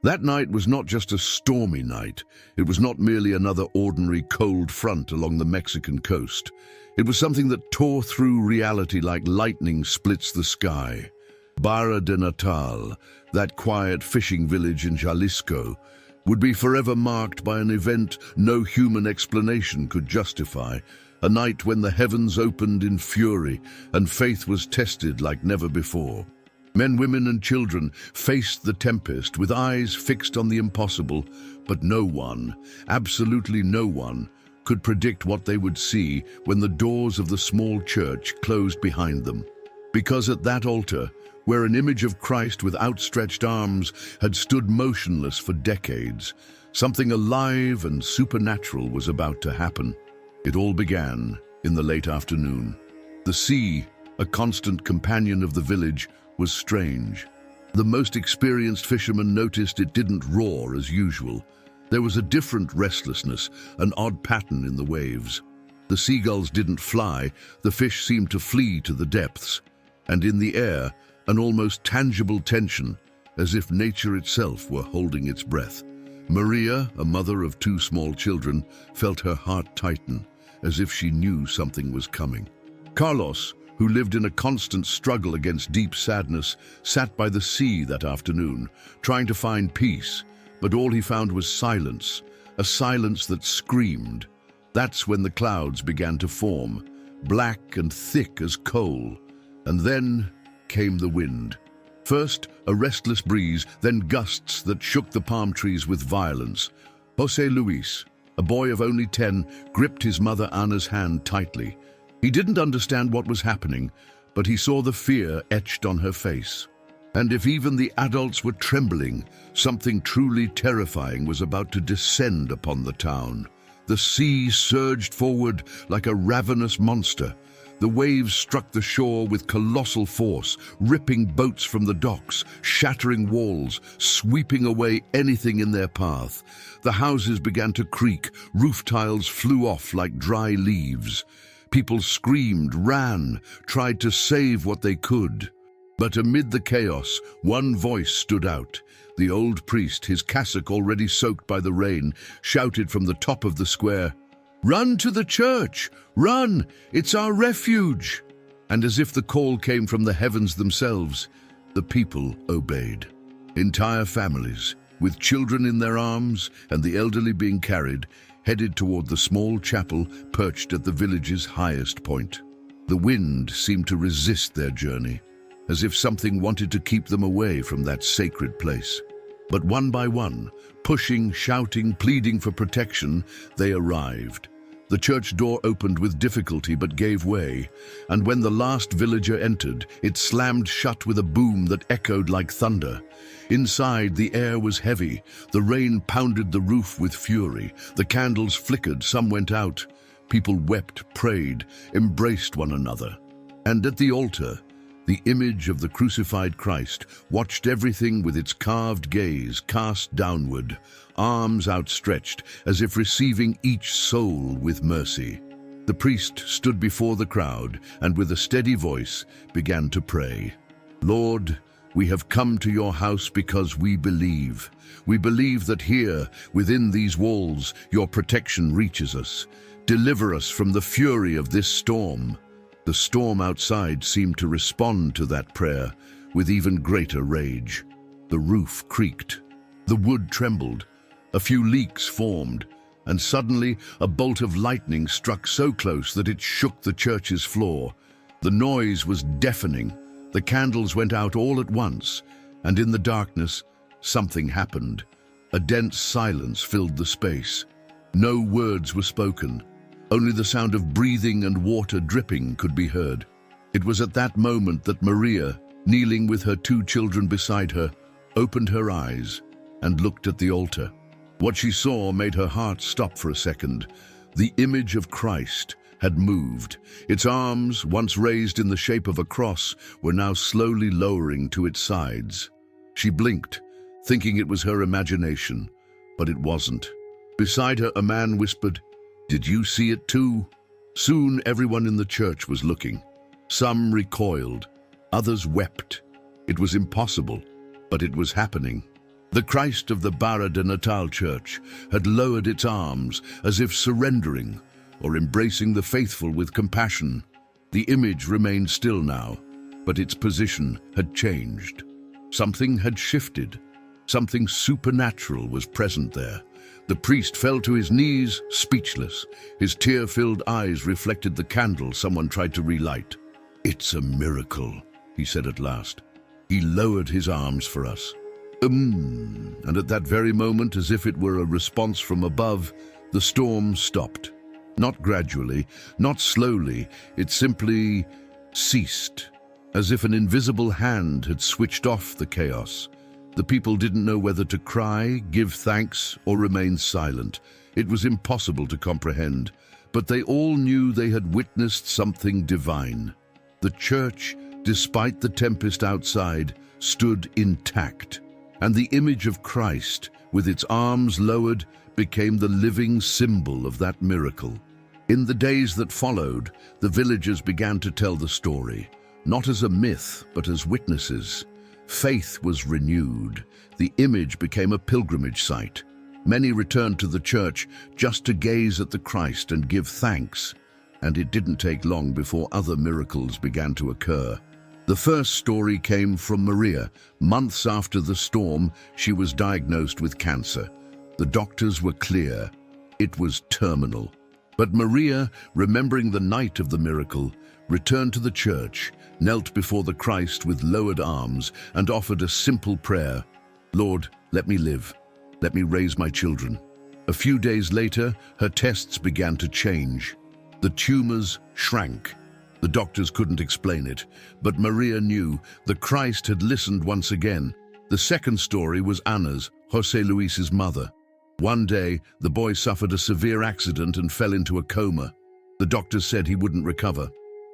That night was not just a stormy night. It was not merely another ordinary cold front along the Mexican coast. It was something that tore through reality like lightning splits the sky. Barra de Natal, that quiet fishing village in Jalisco, would be forever marked by an event no human explanation could justify, a night when the heavens opened in fury and faith was tested like never before. Men, women, and children faced the tempest with eyes fixed on the impossible, but no one, absolutely no one, could predict what they would see when the doors of the small church closed behind them. Because at that altar, where an image of Christ with outstretched arms had stood motionless for decades, something alive and supernatural was about to happen. It all began in the late afternoon. The sea, a constant companion of the village, was strange. The most experienced fishermen noticed it didn't roar as usual. There was a different restlessness, an odd pattern in the waves. The seagulls didn't fly, the fish seemed to flee to the depths. And in the air, an almost tangible tension, as if nature itself were holding its breath. Maria, a mother of 2 small children, felt her heart tighten, as if she knew something was coming. Carlos, who lived in a constant struggle against deep sadness, sat by the sea that afternoon, trying to find peace, but all he found was silence, a silence that screamed. That's when the clouds began to form, black and thick as coal, and then came the wind. First, a restless breeze, then gusts that shook the palm trees with violence. José Luis, a boy of only 10, gripped his mother Ana's hand tightly. He didn't understand what was happening, but he saw the fear etched on her face. And if even the adults were trembling, something truly terrifying was about to descend upon the town. The sea surged forward like a ravenous monster. The waves struck the shore with colossal force, ripping boats from the docks, shattering walls, sweeping away anything in their path. The houses began to creak, roof tiles flew off like dry leaves. People screamed, ran, tried to save what they could. But amid the chaos, one voice stood out. The old priest, his cassock already soaked by the rain, shouted from the top of the square, "Run to the church! Run! It's our refuge!" And as if the call came from the heavens themselves, the people obeyed. Entire families, with children in their arms and the elderly being carried, headed toward the small chapel perched at the village's highest point. The wind seemed to resist their journey, as if something wanted to keep them away from that sacred place. But one by one, pushing, shouting, pleading for protection, they arrived. The church door opened with difficulty but gave way, and when the last villager entered, it slammed shut with a boom that echoed like thunder. Inside, the air was heavy. The rain pounded the roof with fury. The candles flickered, some went out. People wept, prayed, embraced one another. And at the altar, the image of the crucified Christ watched everything with its carved gaze cast downward, arms outstretched as if receiving each soul with mercy. The priest stood before the crowd and with a steady voice began to pray. "Lord, we have come to your house because we believe. We believe that here, within these walls, your protection reaches us. Deliver us from the fury of this storm." The storm outside seemed to respond to that prayer with even greater rage. The roof creaked. The wood trembled. A few leaks formed, and suddenly a bolt of lightning struck so close that it shook the church's floor. The noise was deafening. The candles went out all at once, and in the darkness, something happened. A dense silence filled the space. No words were spoken. Only the sound of breathing and water dripping could be heard. It was at that moment that Maria, kneeling with her 2 children beside her, opened her eyes and looked at the altar. What she saw made her heart stop for a second. The image of Christ had moved. Its arms, once raised in the shape of a cross, were now slowly lowering to its sides. She blinked, thinking it was her imagination, but it wasn't. Beside her, a man whispered, "Did you see it too?" Soon everyone in the church was looking. Some recoiled, others wept. It was impossible, but it was happening. The Christ of the Barra de Natal church had lowered its arms as if surrendering or embracing the faithful with compassion. The image remained still now, but its position had changed. Something had shifted. Something supernatural was present there. The priest fell to his knees, speechless. His tear-filled eyes reflected the candle someone tried to relight. "It's a miracle," he said at last. He lowered his arms for us. And at that very moment, as if it were a response from above, the storm stopped. Not gradually, not slowly, it simply ceased, as if an invisible hand had switched off the chaos. The people didn't know whether to cry, give thanks, or remain silent. It was impossible to comprehend, but they all knew they had witnessed something divine. The church, despite the tempest outside, stood intact, and the image of Christ, with its arms lowered, became the living symbol of that miracle. In the days that followed, the villagers began to tell the story, not as a myth, but as witnesses. Faith was renewed. The image became a pilgrimage site. Many returned to the church just to gaze at the Christ and give thanks, and it didn't take long before other miracles began to occur. The first story came from Maria. Months after the storm, she was diagnosed with cancer. The doctors were clear. It was terminal. But Maria, remembering the night of the miracle, returned to the church, knelt before the Christ with lowered arms, and offered a simple prayer. "Lord, let me live. Let me raise my children." A few days later, her tests began to change. The tumors shrank. The doctors couldn't explain it, but Maria knew the Christ had listened once again. The second story was Anna's, José Luis's mother. One day, the boy suffered a severe accident and fell into a coma. The doctors said he wouldn't recover.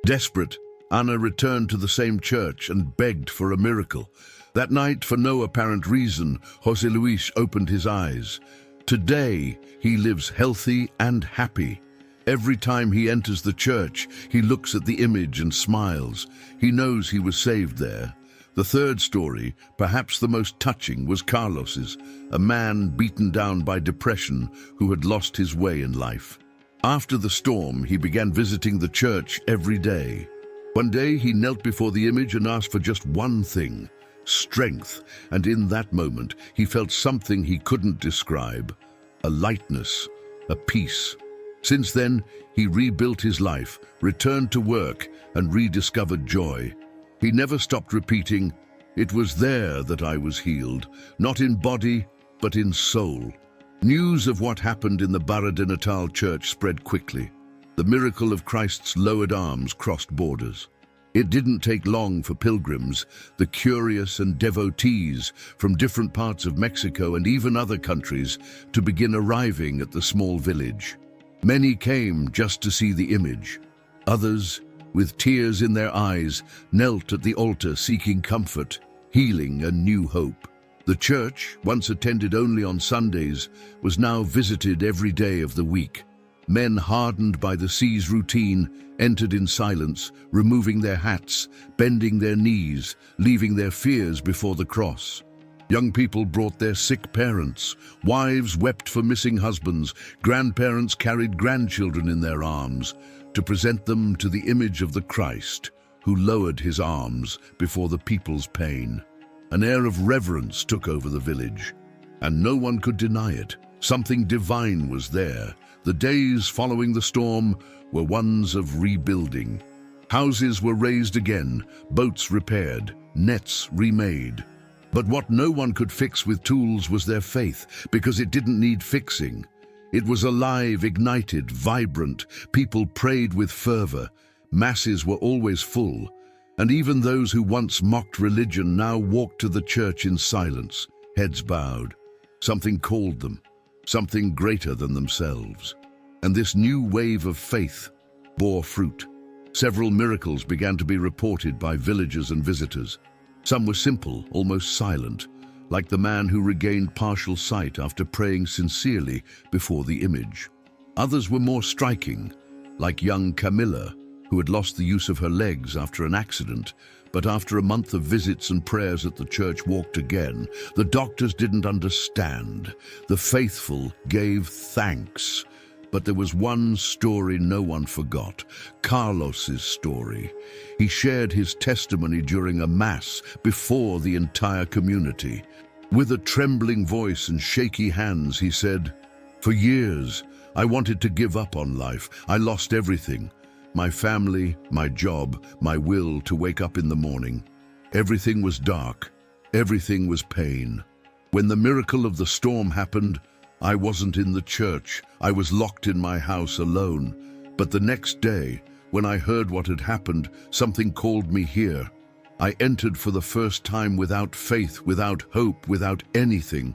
Desperate, Anna returned to the same church and begged for a miracle. That night, for no apparent reason, José Luis opened his eyes. Today, he lives healthy and happy. Every time he enters the church, he looks at the image and smiles. He knows he was saved there. The third story, perhaps the most touching, was Carlos's, a man beaten down by depression who had lost his way in life. After the storm, he began visiting the church every day. One day, he knelt before the image and asked for just one thing: strength, and in that moment, he felt something he couldn't describe: a lightness, a peace. Since then, he rebuilt his life, returned to work, and rediscovered joy. He never stopped repeating, "It was there that I was healed, not in body, but in soul." News of what happened in the Barra de Natal church spread quickly. The miracle of Christ's lowered arms crossed borders. It didn't take long for pilgrims, the curious and devotees from different parts of Mexico and even other countries, to begin arriving at the small village. Many came just to see the image. Others, with tears in their eyes, knelt at the altar seeking comfort, healing, and new hope. The church, once attended only on Sundays, was now visited every day of the week. Men hardened by the sea's routine entered in silence, removing their hats, bending their knees, leaving their fears before the cross. Young people brought their sick parents. Wives wept for missing husbands. Grandparents carried grandchildren in their arms to present them to the image of the Christ, who lowered his arms before the people's pain. An air of reverence took over the village, and no one could deny it. Something divine was there. The days following the storm were ones of rebuilding. Houses were raised again, boats repaired, nets remade. But what no one could fix with tools was their faith, because it didn't need fixing. It was alive, ignited, vibrant. People prayed with fervor. Masses were always full. And even those who once mocked religion now walked to the church in silence, heads bowed. Something called them, something greater than themselves. And this new wave of faith bore fruit. Several miracles began to be reported by villagers and visitors. Some were simple, almost silent, like the man who regained partial sight after praying sincerely before the image. Others were more striking, like young Camilla, who had lost the use of her legs after an accident, But after a month of visits and prayers at the church walked again. The doctors didn't understand. The faithful gave thanks. But there was one story no one forgot, Carlos's story. He shared his testimony during a mass before the entire community. With a trembling voice and shaky hands, he said, "For years, I wanted to give up on life. I lost everything. My family, my job, my will to wake up in the morning. Everything was dark. Everything was pain. When the miracle of the storm happened, I wasn't in the church. I was locked in my house alone. But the next day, when I heard what had happened, something called me here. I entered for the first time without faith, without hope, without anything.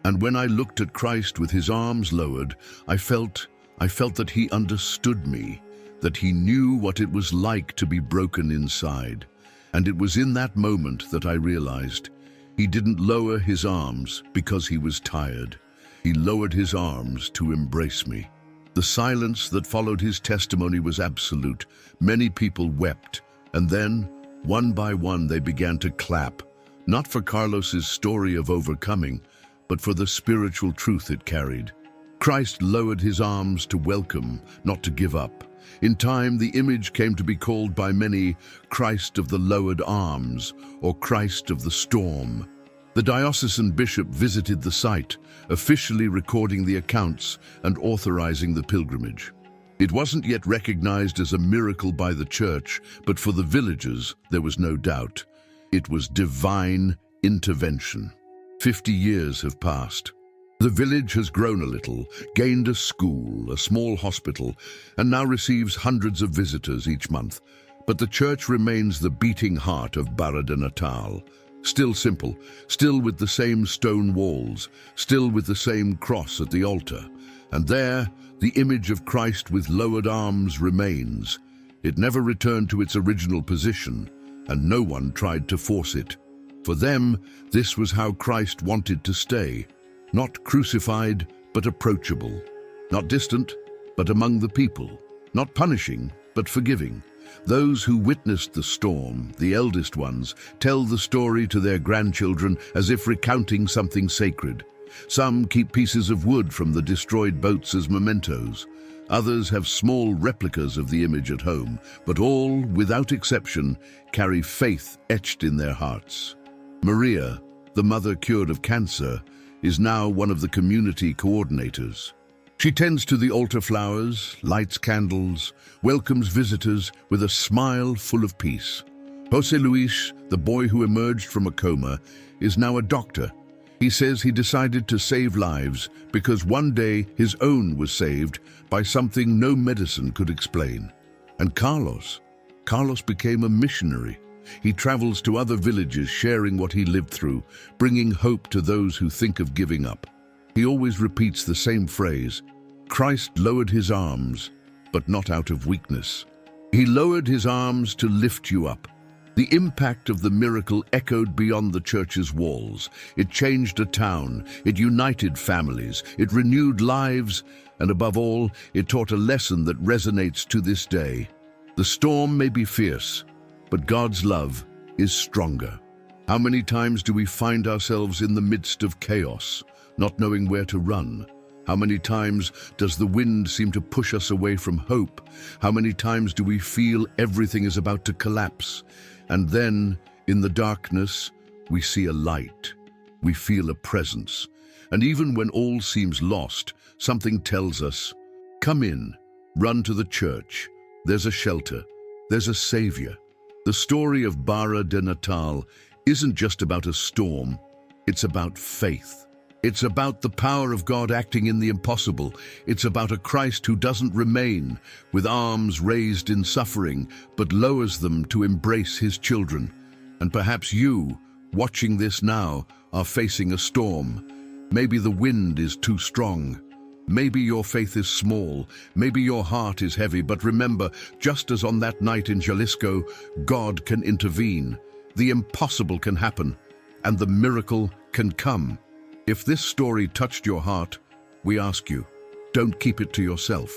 And when I looked at Christ with his arms lowered, I felt that he understood me, that he knew what it was like to be broken inside. And it was in that moment that I realized he didn't lower his arms because he was tired. He lowered his arms to embrace me. The silence that followed his testimony was absolute. Many people wept, and then, one by one, they began to clap, not for Carlos's story of overcoming, but for the spiritual truth it carried. Christ lowered his arms to welcome, not to give up. In time, the image came to be called by many Christ of the lowered arms, or Christ of the storm. The diocesan bishop visited the site, officially recording the accounts and authorizing the pilgrimage. It wasn't yet recognized as a miracle by the church, but for the villagers, there was no doubt. It was divine intervention. 50 years have passed. The village has grown a little, gained a school, a small hospital, and now receives hundreds of visitors each month. But the church remains the beating heart of Barra de Natal. Still simple, still with the same stone walls, still with the same cross at the altar. And there, the image of Christ with lowered arms remains. It never returned to its original position, and no one tried to force it. For them, this was how Christ wanted to stay. Not crucified, but approachable. Not distant, but among the people. Not punishing, but forgiving. Those who witnessed the storm, the eldest ones, tell the story to their grandchildren as if recounting something sacred. Some keep pieces of wood from the destroyed boats as mementos. Others have small replicas of the image at home, but all, without exception, carry faith etched in their hearts. Maria, the mother cured of cancer, is now one of the community coordinators. She tends to the altar flowers, lights candles, welcomes visitors with a smile full of peace. José Luis, the boy who emerged from a coma, is now a doctor. He says he decided to save lives because one day his own was saved by something no medicine could explain. And Carlos became a missionary. He travels to other villages sharing what he lived through, bringing hope to those who think of giving up. He always repeats the same phrase, Christ lowered his arms, but not out of weakness. He lowered his arms to lift you up. The impact of the miracle echoed beyond the church's walls. It changed a town, it united families, it renewed lives, and above all, it taught a lesson that resonates to this day. The storm may be fierce, but God's love is stronger. How many times do we find ourselves in the midst of chaos, not knowing where to run? How many times does the wind seem to push us away from hope? How many times do we feel everything is about to collapse? And then, in the darkness, we see a light. We feel a presence. And even when all seems lost, something tells us, come in, run to the church. There's a shelter. There's a savior. The story of Barra de Natal isn't just about a storm. It's about faith. It's about the power of God acting in the impossible. It's about a Christ who doesn't remain with arms raised in suffering, but lowers them to embrace his children. And perhaps you, watching this now, are facing a storm. Maybe the wind is too strong. Maybe your faith is small. Maybe your heart is heavy. But remember, just as on that night in Jalisco, God can intervene. The impossible can happen, and the miracle can come. If this story touched your heart, we ask you, don't keep it to yourself.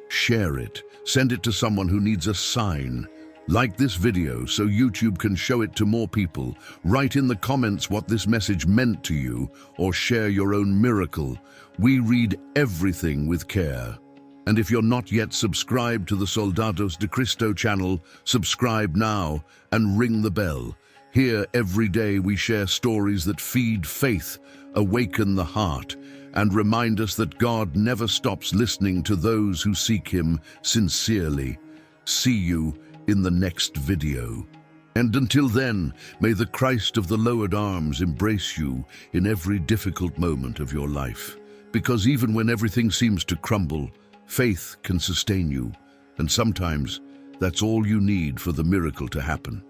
Share it. Send it to someone who needs a sign. Like this video so YouTube can show it to more people. Write in the comments what this message meant to you, or share your own miracle. We read everything with care. And if you're not yet subscribed to the Soldados de Cristo channel, subscribe now and ring the bell. Here every day we share stories that feed faith, awaken the heart, and remind us that God never stops listening to those who seek Him sincerely. See you in the next video. And until then, may the Christ of the lowered arms embrace you in every difficult moment of your life. Because even when everything seems to crumble, faith can sustain you, and sometimes that's all you need for the miracle to happen.